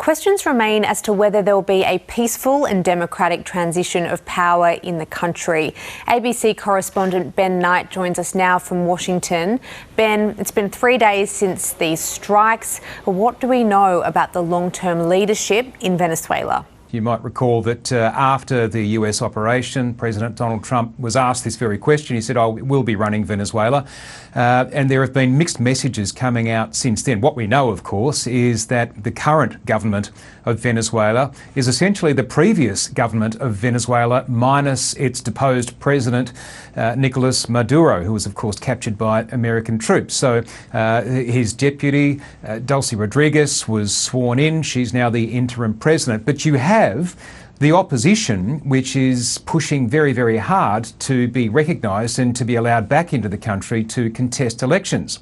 Questions remain as to whether there will be a peaceful and democratic transition of power in the country. ABC correspondent Ben Knight joins us now from Washington. Ben, it's been 3 days since these strikes. What do we know about the long-term leadership in Venezuela? You might recall that after the US operation, President Donald Trump was asked this very question. He said, we'll be running Venezuela. And there have been mixed messages coming out since then. What we know, of course, is that the current government of Venezuela is essentially the previous government of Venezuela minus its deposed president, Nicolas Maduro, who was, of course, captured by American troops. So his deputy, Delcy Rodriguez, was sworn in. She's now the interim president. But you have the opposition, which is pushing very, very hard to be recognised and to be allowed back into the country to contest elections.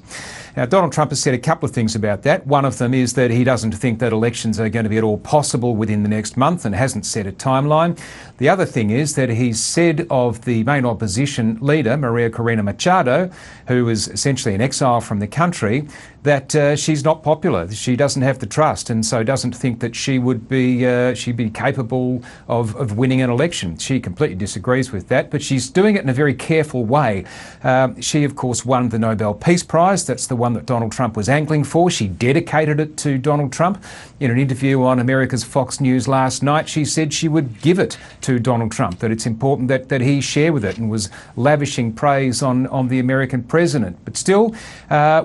Now, Donald Trump has said a couple of things about that. One of them is that he doesn't think that elections are going to be at all possible within the next month and hasn't set a timeline. The other thing is that he's said of the main opposition leader, María Corina Machado, who is essentially in exile from the country, that she's not popular. She doesn't have the trust and so doesn't think that she would be she'd be capable of winning an election. She completely disagrees with that, but she's doing it in a very careful way. She, of course, won the Nobel Peace Prize. That's the one that Donald Trump was angling for. She dedicated it to Donald Trump. In an interview on America's Fox News last night, she said she would give it to Donald Trump, that it's important that he share with it, and was lavishing praise on the American president. But still,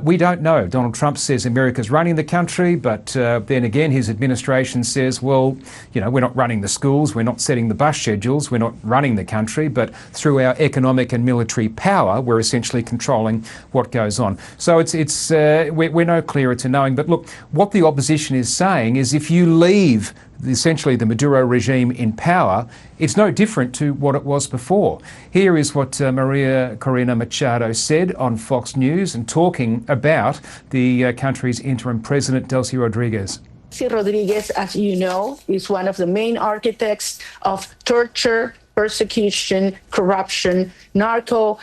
we don't know. Donald Trump says America's running the country, but then again, his administration says, well, you know, we're not running the schools, we're not setting the bus schedules, we're not running the country, but through our economic and military power, we're essentially controlling what goes on. So we're no clearer to knowing. But look, what the opposition is saying is if you leave essentially the Maduro regime in power, it's no different to what it was before. Here is what María Corina Machado said on Fox News and talking about the country's interim president, Delcy Rodriguez. Delcy Rodriguez, as you know, is one of the main architects of torture, persecution, corruption, narco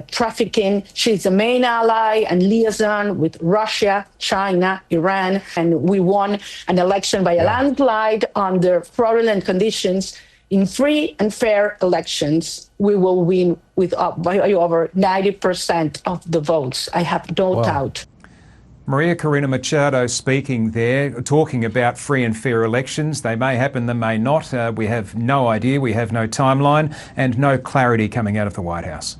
trafficking. She's the main ally and liaison with Russia, China, Iran, and we won an election by a landslide under fraudulent conditions. In free and fair elections, we will win by over 90% of the votes. I have no doubt. María Corina Machado speaking there, talking about free and fair elections. They may happen, they may not. We have no idea. We have no timeline and no clarity coming out of the White House.